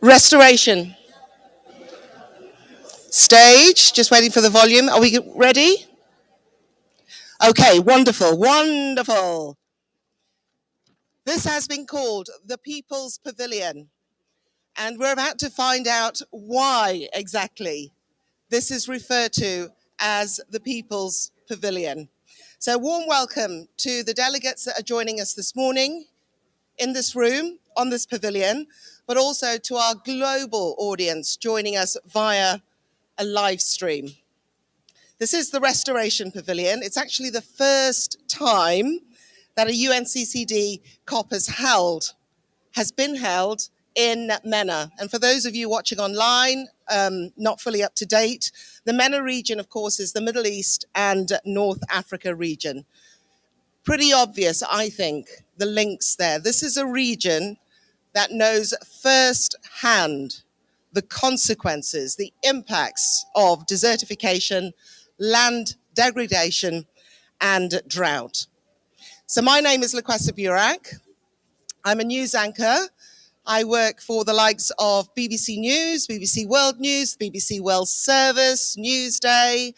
Restoration. Stage, just waiting for the volume. Are we ready? Okay, wonderful, wonderful. This has been called the People's Pavilion, and we're about to find out why exactly this is referred to as the People's Pavilion. So, warm welcome to the delegates that are joining us this morning in this room, on this pavilion, but also to our global audience joining us via a live stream. This is the Restoration Pavilion. It's actually the first time that a UNCCD COP has been held in MENA. And for those of you watching online, not fully up to date, the MENA region, of course, is the Middle East and North Africa region. Pretty obvious, I think, the links there. This is a region that knows firsthand the consequences, the impacts of desertification, land degradation, and drought. So my name is Lakwesa Burak. I'm a news anchor. I work for the likes of BBC News, BBC World News, BBC World Service, Newsday,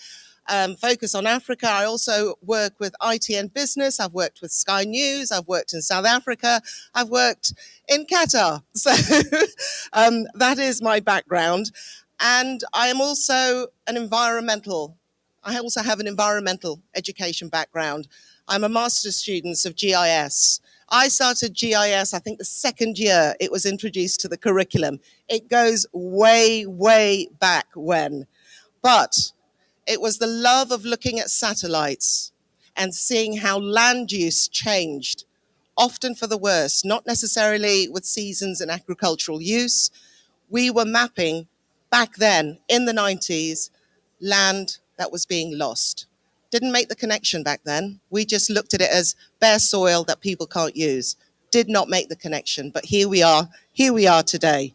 Focus on Africa. I also work with ITN Business. I've worked with Sky News. I've worked in South Africa. I've worked in Qatar. So that is my background. And I am also I also have an environmental education background. I'm a master's student of GIS. I started GIS, I think the second year it was introduced to the curriculum. It goes way, way back when. But it was the love of looking at satellites and seeing how land use changed, often for the worse, not necessarily with seasons and agricultural use. We were mapping back then in the 90s land that was being lost. Didn't make the connection back then. We just looked at it as bare soil that people can't use. Did not make the connection, but here we are today.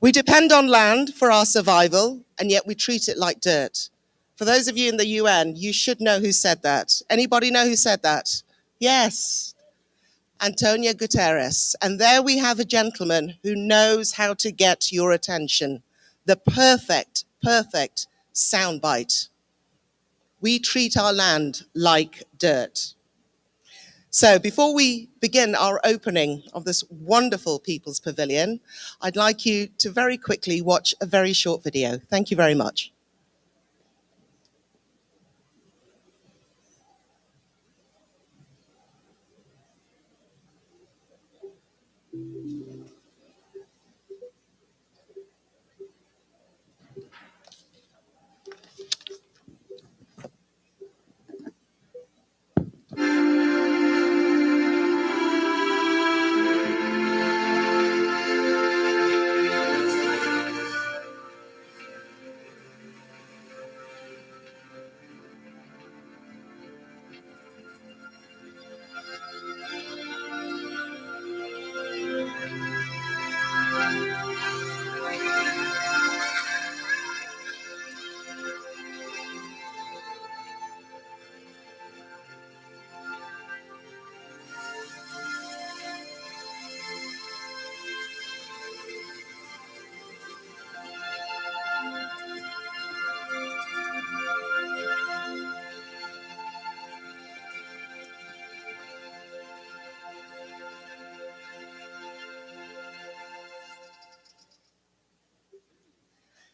We depend on land for our survival, and yet we treat it like dirt. For those of you in the UN, you should know who said that. Anybody know who said that? Yes, Antonio Guterres. And there we have a gentleman who knows how to get your attention. The perfect soundbite. We treat our land like dirt. So before we begin our opening of this wonderful People's Pavilion, I'd like you to very quickly watch a very short video. Thank you very much.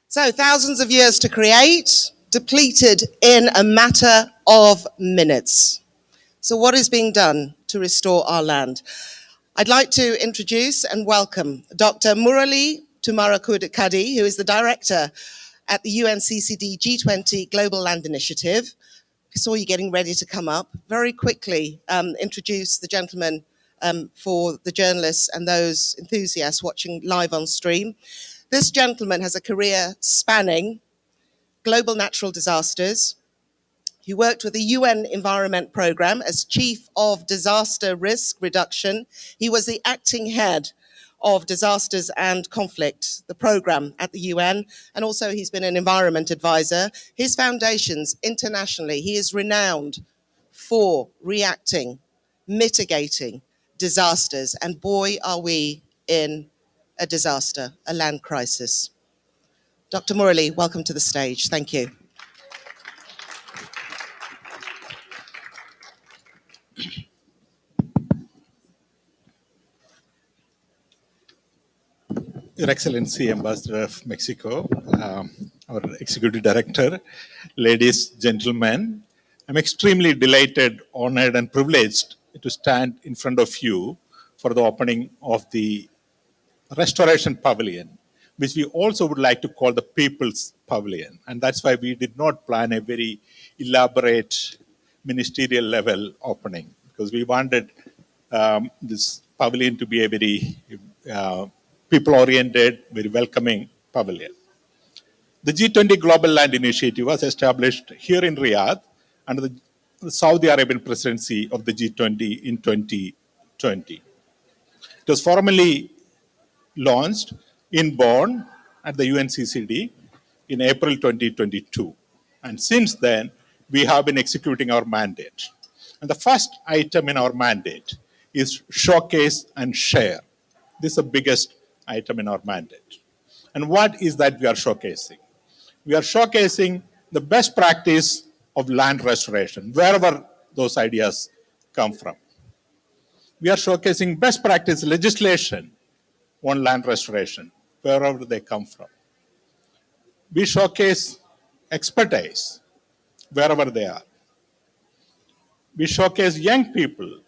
So thousands of years to create, depleted in a matter of minutes. So what is being done to restore our land? I'd like to introduce and welcome Dr. Murali Tumarakudi, who is the director at the UNCCD G20 Global Land Initiative. I saw you getting ready to come up. Very quickly introduce the gentleman for the journalists and those enthusiasts watching live on stream. This gentleman has a career spanning global natural disasters. He worked with the UN Environment Programme as Chief of Disaster Risk Reduction. He was the acting head of Disasters and Conflict, the programme at the UN, and also he's been an environment advisor. His foundations internationally, he is renowned for reacting, mitigating disasters, and boy, are we in a disaster, a land crisis. Dr. Murali, welcome to the stage. Thank you. Your Excellency, Ambassador of Mexico, our Executive Director, ladies, gentlemen, I'm extremely delighted, honored, and privileged to stand in front of you for the opening of the Restoration Pavilion, which we also would like to call the People's Pavilion. And that's why we did not plan a very elaborate ministerial level opening, because we wanted this pavilion to be a very people-oriented, very welcoming pavilion. The G20 Global Land Initiative was established here in Riyadh under the Saudi Arabian presidency of the G20 in 2020. It was formally launched in Bonn at the UNCCD in April 2022. And since then, we have been executing our mandate. And the first item in our mandate is showcase and share. This is the biggest item in our mandate. And what is that we are showcasing? We are showcasing the best practice of land restoration, wherever those ideas come from. We are showcasing best practice legislation on land restoration, wherever they come from. We showcase expertise, wherever they are. We showcase young people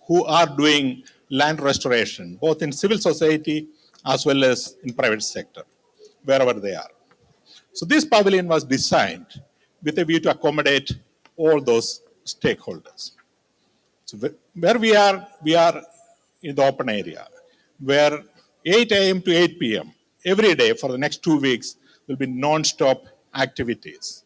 who are doing land restoration, both in civil society as well as in private sector, wherever they are. So this pavilion was designed with a view to accommodate all those stakeholders. So where we are in the open area, where 8 a.m. to 8 p.m. every day for the next 2 weeks will be non-stop activities.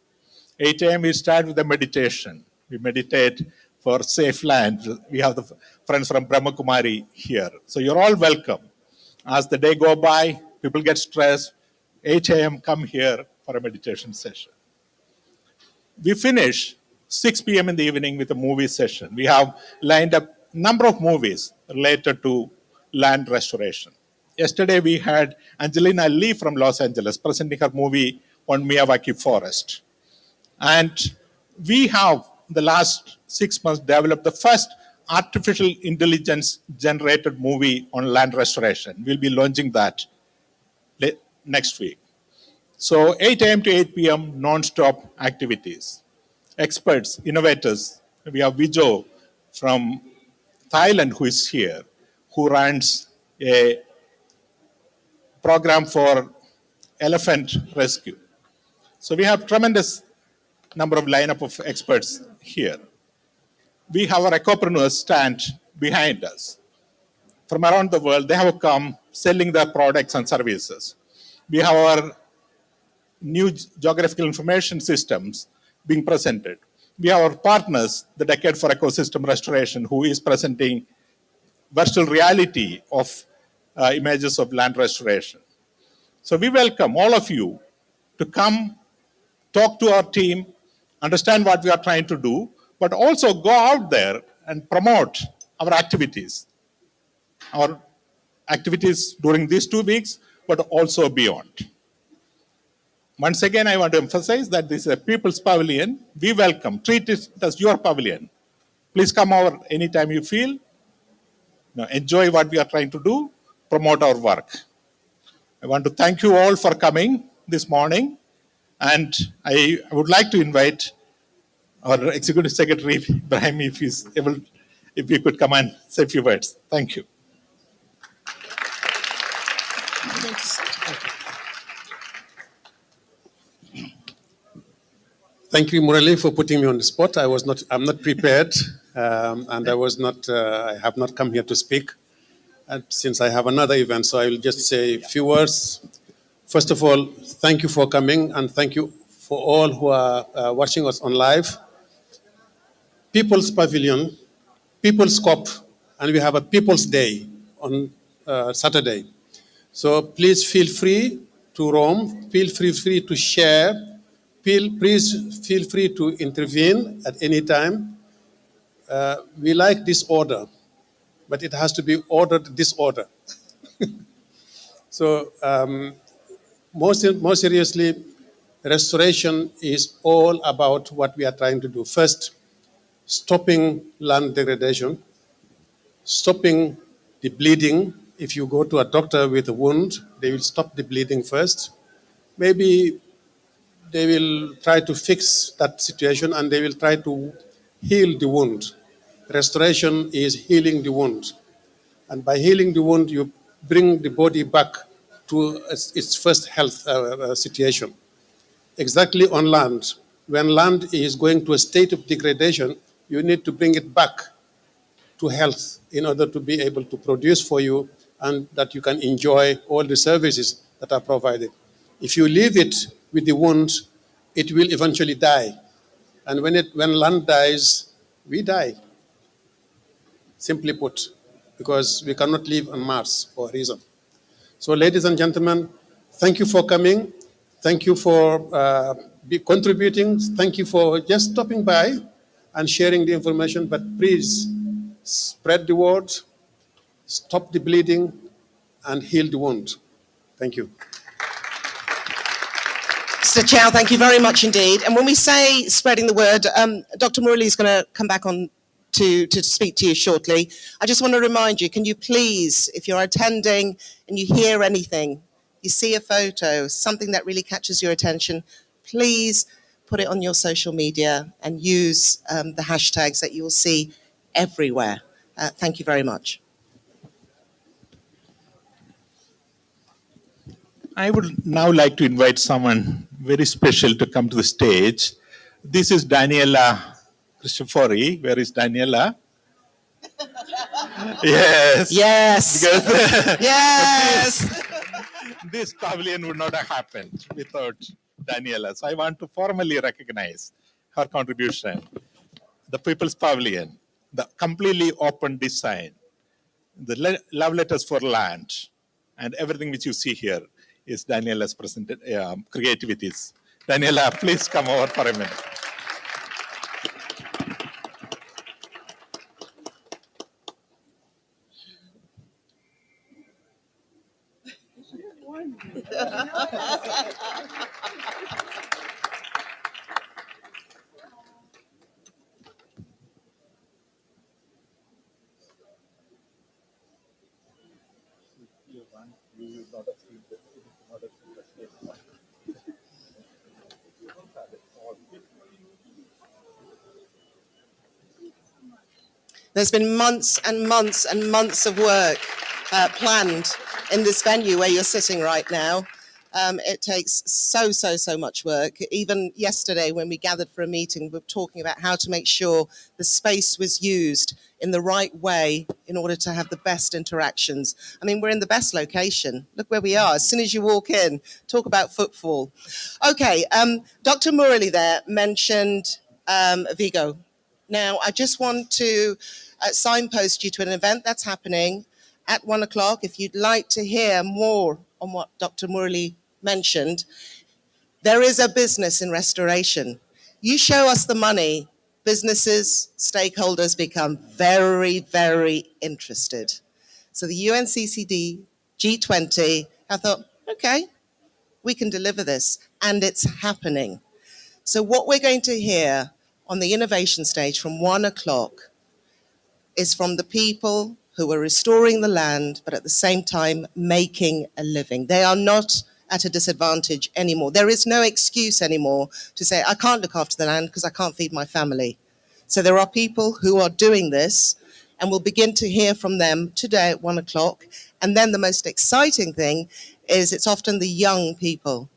8 a.m. we start with a meditation. We meditate for safe land. We have the friends from Brahma Kumari here. So you're all welcome. As the day go by, people get stressed. 8 a.m. come here for a meditation session. We finish 6 p.m. in the evening with a movie session. We have lined up a number of movies related to land restoration. Yesterday we had Angelina Lee from Los Angeles presenting her movie on Miyawaki Forest. And we have, the last 6 months, developed the first artificial intelligence generated movie on land restoration. We'll be launching that next week. So 8 a.m. to 8 p.m. non-stop activities. Experts, innovators. We have Vijo from Thailand who is here, who runs a program for elephant rescue. So we have tremendous number of lineup of experts here. We have our ecopreneurs stand behind us. From around the world, they have come selling their products and services. We have our new geographical information systems being presented. We have our partners, the Decade for Ecosystem Restoration, who is presenting virtual reality of images of land restoration. So we welcome all of you to come talk to our team, understand what we are trying to do, but also go out there and promote our activities during these 2 weeks, but also beyond. Once again, I want to emphasize that this is a People's Pavilion. We welcome, treat it as your pavilion. Please come over anytime you feel. Enjoy what we are trying to do, promote our work. I want to thank you all for coming this morning. And I would like to invite our Executive Secretary, Ibrahim, if he's able, if he could come and say a few words. Thank you. Thank you, Murali, for putting me on the spot. I'm not prepared, and I have not come here to speak, and since I have another event, so I will just say a few words. First of all, thank you for coming, and thank you for all who are watching us on live. People's Pavilion, People's COP, and we have a People's Day on Saturday. So please feel free to roam, feel free to share, please feel free to intervene at any time. We like disorder, but it has to be ordered disorder. So more seriously, restoration is all about what we are trying to do. First, stopping land degradation, stopping the bleeding. If you go to a doctor with a wound, they will stop the bleeding first. Maybe they will try to fix that situation and they will try to heal the wound. Restoration is healing the wound. And by healing the wound, you bring the body back to its first health situation. Exactly on land. When land is going to a state of degradation, you need to bring it back to health in order to be able to produce for you and that you can enjoy all the services that are provided. If you leave it with the wound, it will eventually die. And when land dies, we die, simply put, because we cannot live on Mars for a reason. So, ladies and gentlemen, thank you for coming. Thank you for contributing. Thank you for just stopping by and sharing the information. But please spread the word, stop the bleeding, and heal the wound. Thank you. Mr. Chow, thank you very much indeed. And when we say spreading the word, Dr. Murali is going to come back on to speak to you shortly. I just want to remind you, can you please, if you're attending and you hear anything, you see a photo, something that really catches your attention, please put it on your social media and use the hashtags that you will see everywhere. Thank you very much. I would now like to invite someone very special to come to the stage. This is Daniela Cristofori. Where is Daniela? Yes. Yes. Because Yes. this pavilion would not have happened without Daniela. So I want to formally recognize her contribution. The People's Pavilion, the completely open design, the love letters for land, and everything which you see here is Daniela's presented creativities. Daniela, please come over for a minute. There's been months and months and months of work planned in this venue where you're sitting right now. It takes so much work. Even yesterday when we gathered for a meeting, we were talking about how to make sure the space was used in the right way in order to have the best interactions. I mean, we're in the best location. Look where we are. As soon as you walk in, talk about footfall. Okay, Dr. Murali there mentioned Vigo. Now, I just want to signpost you to an event that's happening at 1 o'clock. If you'd like to hear more on what Dr. Murali mentioned, there is a business in restoration. You show us the money, businesses, stakeholders become very interested. So the UNCCD, G20 have thought, okay, we can deliver this, and it's happening. So what we're going to hear on the innovation stage from 1 o'clock is from the people who are restoring the land, but at the same time making a living. They are not at a disadvantage anymore. There is no excuse anymore to say, I can't look after the land because I can't feed my family. So there are people who are doing this, and we'll begin to hear from them today at 1 o'clock. And then the most exciting thing is it's often the young people,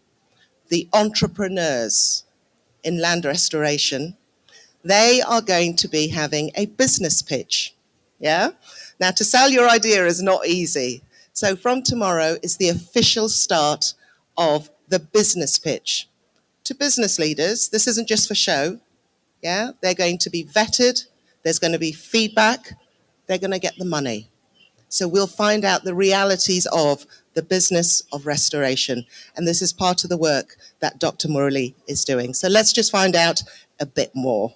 the entrepreneurs in land restoration. They are going to be having a business pitch. Yeah? Now, to sell your idea is not easy. So from tomorrow is the official start of the business pitch. To business leaders, this isn't just for show. Yeah? They're going to be vetted. There's going to be feedback. They're going to get the money. So we'll find out the realities of the business of restoration. And this is part of the work that Dr. Murali is doing. So let's just find out a bit more.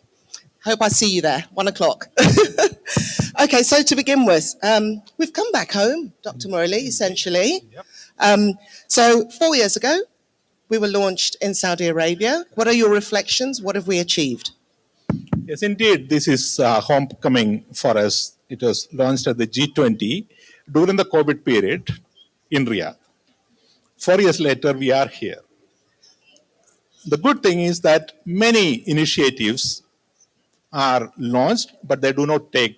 Hope I see you there, 1 o'clock. Okay, so to begin with, we've come back home, Dr. Murali, essentially. Yep. So 4 years ago, we were launched in Saudi Arabia. What are your reflections? What have we achieved? Yes, indeed, this is homecoming for us. It was launched at the G20 during the COVID period in Riyadh. 4 years later, we are here. The good thing is that many initiatives are launched, but they do not take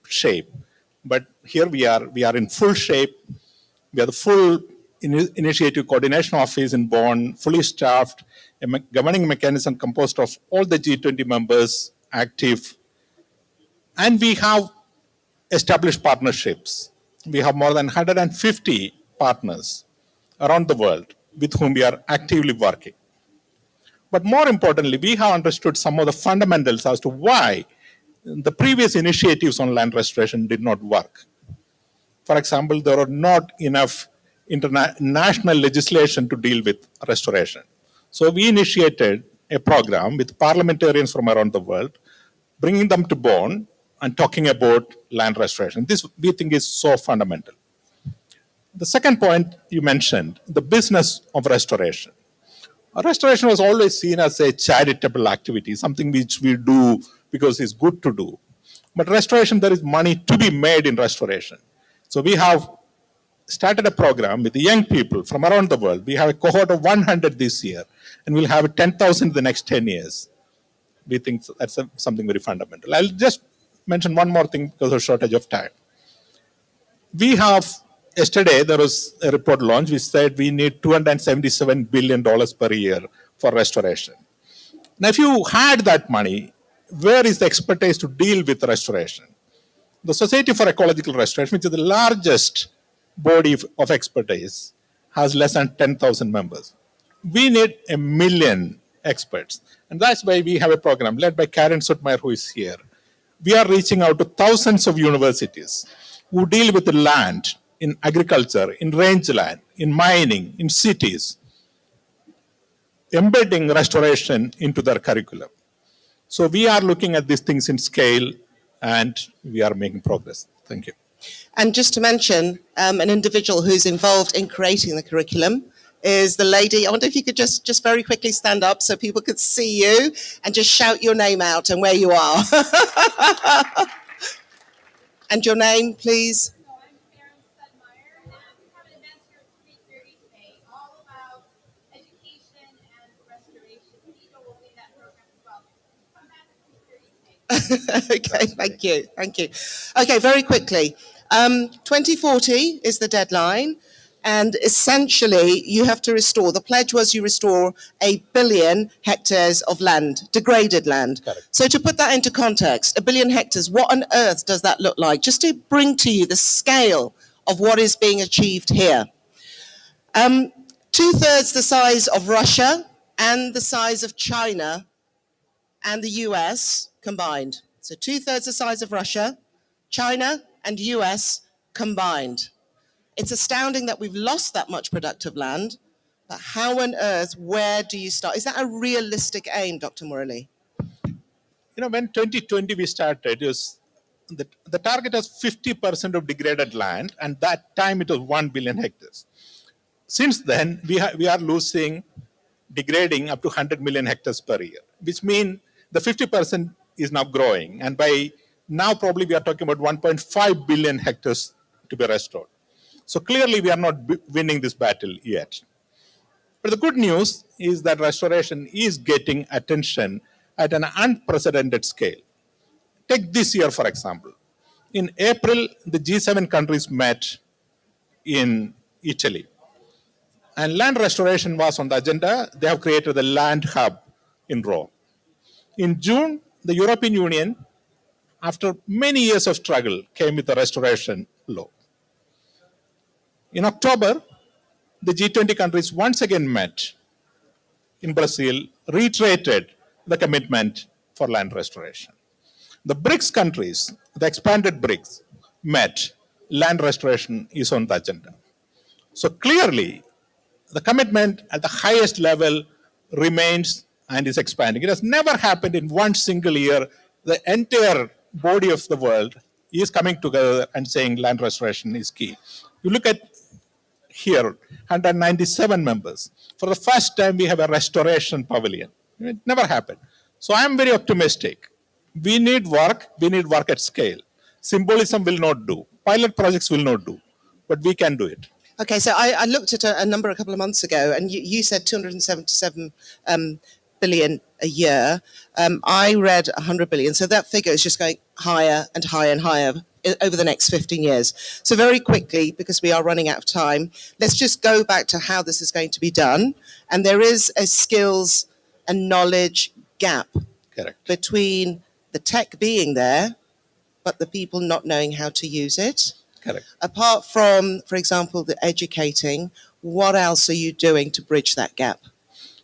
shape. But here we are in full shape. We are the full initiative coordination office in Bonn, fully staffed, a governing mechanism composed of all the G20 members active, and we have established partnerships. We have more than 150 partners around the world with whom we are actively working. But more importantly, we have understood some of the fundamentals as to why the previous initiatives on land restoration did not work. For example, there are not enough international legislation to deal with restoration. So we initiated a program with parliamentarians from around the world, bringing them to Bonn and talking about land restoration. This we think is so fundamental. The second point you mentioned, the business of restoration. Restoration was always seen as a charitable activity, something which we do because it's good to do. But restoration, there is money to be made in restoration. So we have started a program with the young people from around the world. We have a cohort of 100 this year, and we'll have 10,000 in the next 10 years. We think that's something very fundamental. I'll just mention one more thing because of shortage of time. We have, yesterday there was a report launched which said we need $277 billion per year for restoration. Now, if you had that money, where is the expertise to deal with restoration? The Society for Ecological Restoration, which is the largest body of expertise, has less than 10,000 members. We need 1 million experts. And that's why we have a program led by Karen Suttmeyer, who is here. We are reaching out to thousands of universities who deal with the land in agriculture, in rangeland, in mining, in cities, embedding restoration into their curriculum. So we are looking at these things in scale, and we are making progress. Thank you. And just to mention, an individual who's involved in creating the curriculum is the lady. I wonder if you could just very quickly stand up so people could see you and just shout your name out and where you are. And your name, please. Okay, thank you. Okay, very quickly. 2040 is the deadline, and essentially you have to restore, the pledge was you restore 1 billion hectares of land, degraded land. Correct. So to put that into context, 1 billion hectares, what on earth does that look like? Just to bring to you the scale of what is being achieved here. 2/3 the size of Russia and the size of China and the US combined. So 2/3 the size of Russia, China and US combined. It's astounding that we've lost that much productive land, but how on earth, where do you start? Is that a realistic aim, Dr. Murali? You know, when 2020 we started, it was the target was 50% of degraded land, and that time it was 1 billion hectares. Since then, we are losing, degrading up to 100 million hectares per year, which means the 50% is now growing. And by now, probably we are talking about 1.5 billion hectares to be restored. So clearly, we are not winning this battle yet. But the good news is that restoration is getting attention at an unprecedented scale. Take this year, for example. In April, the G7 countries met in Italy. And land restoration was on the agenda. They have created the land hub in Rome. In June, the European Union, after many years of struggle, came with a restoration law. In October, the G20 countries once again met in Brazil, reiterated the commitment for land restoration. The BRICS countries, the expanded BRICS, met. Land restoration is on the agenda. So clearly, the commitment at the highest level remains and is expanding. It has never happened in one single year. The entire body of the world is coming together and saying land restoration is key. You look at here, 197 members. For the first time, we have a restoration pavilion. It never happened. So I am very optimistic. We need work at scale. Symbolism will not do, pilot projects will not do, but we can do it. Okay, so I looked at a number a couple of months ago, and you said 277 billion a year. I read 100 billion, so that figure is just going higher and higher and higher over the next 15 years. So very quickly, because we are running out of time, let's just go back to how this is going to be done. And there is a skills and knowledge gap Correct. between the tech being there, but the people not knowing how to use it. Correct. Apart from, for example, the educating, what else are you doing to bridge that gap?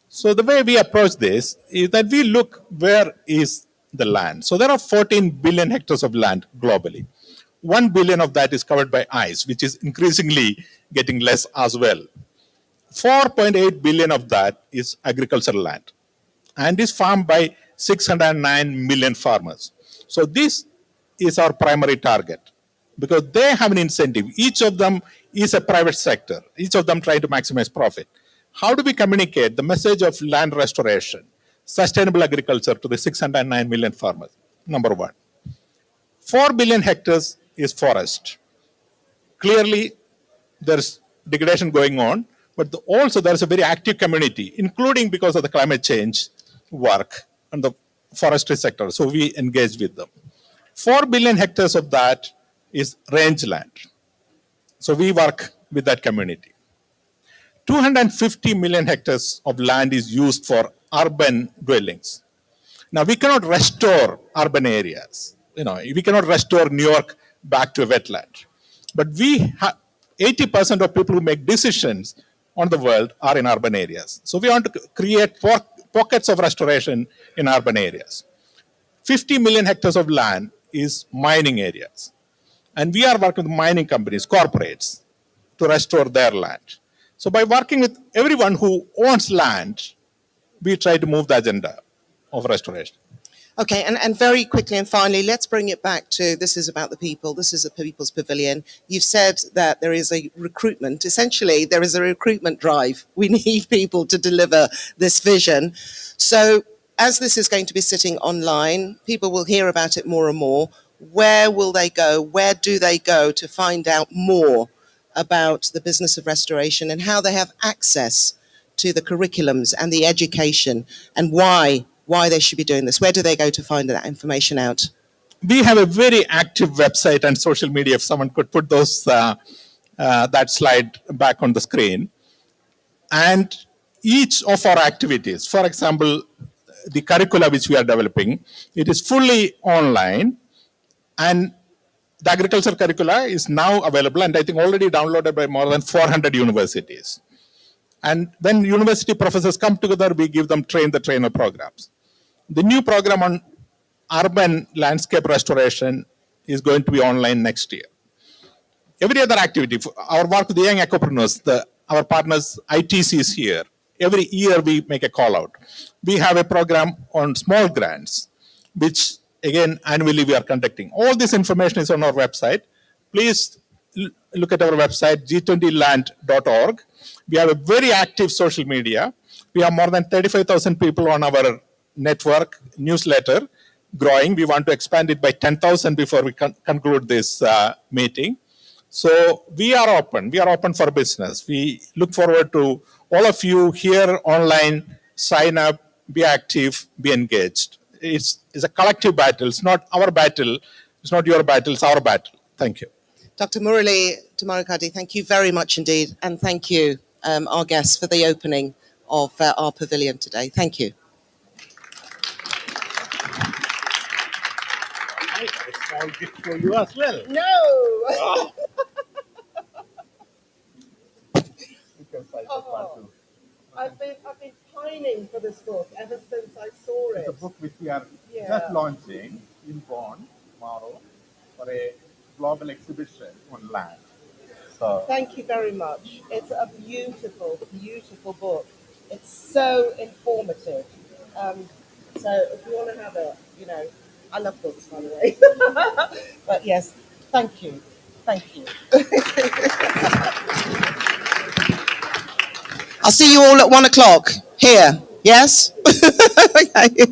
So the way we approach this is that we look where is the land. So there are 14 billion hectares of land globally. 1 billion of that is covered by ice, which is increasingly getting less as well. 4.8 billion of that is agricultural land and is farmed by 609 million farmers. So this is our primary target because they have an incentive. Each of them is a private sector. Each of them trying to maximize profit. How do we communicate the message of land restoration, sustainable agriculture to the 609 million farmers? Number one. 4 billion hectares is forest. Clearly, there's degradation going on, but also there's a very active community, including because of the climate change work and the forestry sector. So we engage with them. 4 billion hectares of that is rangeland. So we work with that community. 250 million hectares of land is used for urban dwellings. Now, we cannot restore urban areas. We cannot restore New York back to a wetland. But we have 80% of people who make decisions on the world are in urban areas. So we want to create pockets of restoration in urban areas. 50 million hectares of land is mining areas. And we are working with mining companies, corporates, to restore their land. So by working with everyone who owns land, we try to move the agenda of restoration. Okay, and very quickly and finally, let's bring it back to this is about the people. This is a People's Pavilion. You've said that there is a recruitment. Essentially, there is a recruitment drive. We need people to deliver this vision. So as this is going to be sitting online, people will hear about it more and more. Where will they go? Where do they go to find out more about the business of restoration and how they have access to the curriculums and the education and why they should be doing this? Where do they go to find that information out? We have a very active website and social media. If someone could put those that slide back on the screen. And each of our activities, for example, the curricula which we are developing, it is fully online. And the agriculture curricula is now available and I think already downloaded by more than 400 universities. And when university professors come together, we give them train the trainer programs. The new program on urban landscape restoration is going to be online next year. Every other activity, our work with the young ecopreneurs, our partners ITC is here. Every year we make a call out. We have a program on small grants, which again annually we are conducting. All this information is on our website. Please look at our website, g20land.org. We have a very active social media. We have more than 35,000 people on our network newsletter growing. We want to expand it by 10,000 before we conclude this meeting. So we are open. We are open for business. We look forward to all of you here online. Sign up, be active, be engaged. It's a collective battle. It's not our battle. It's not your battle. It's our battle. Thank you. Dr. Murali Damarakadi, thank you very much indeed. And thank you, our guests, for the opening of our pavilion today. Thank you. I have a small gift for you as well. No! Oh. I've been pining for this book ever since I saw it. It's a book which we are just launching in Bonn tomorrow for a global exhibition on land. So Thank you very much. It's a beautiful, beautiful book. It's so informative. So if you want to have it, I love books, by the way. But yes, thank you. Thank you. I'll see you all at 1 o'clock here. Yes? Okay.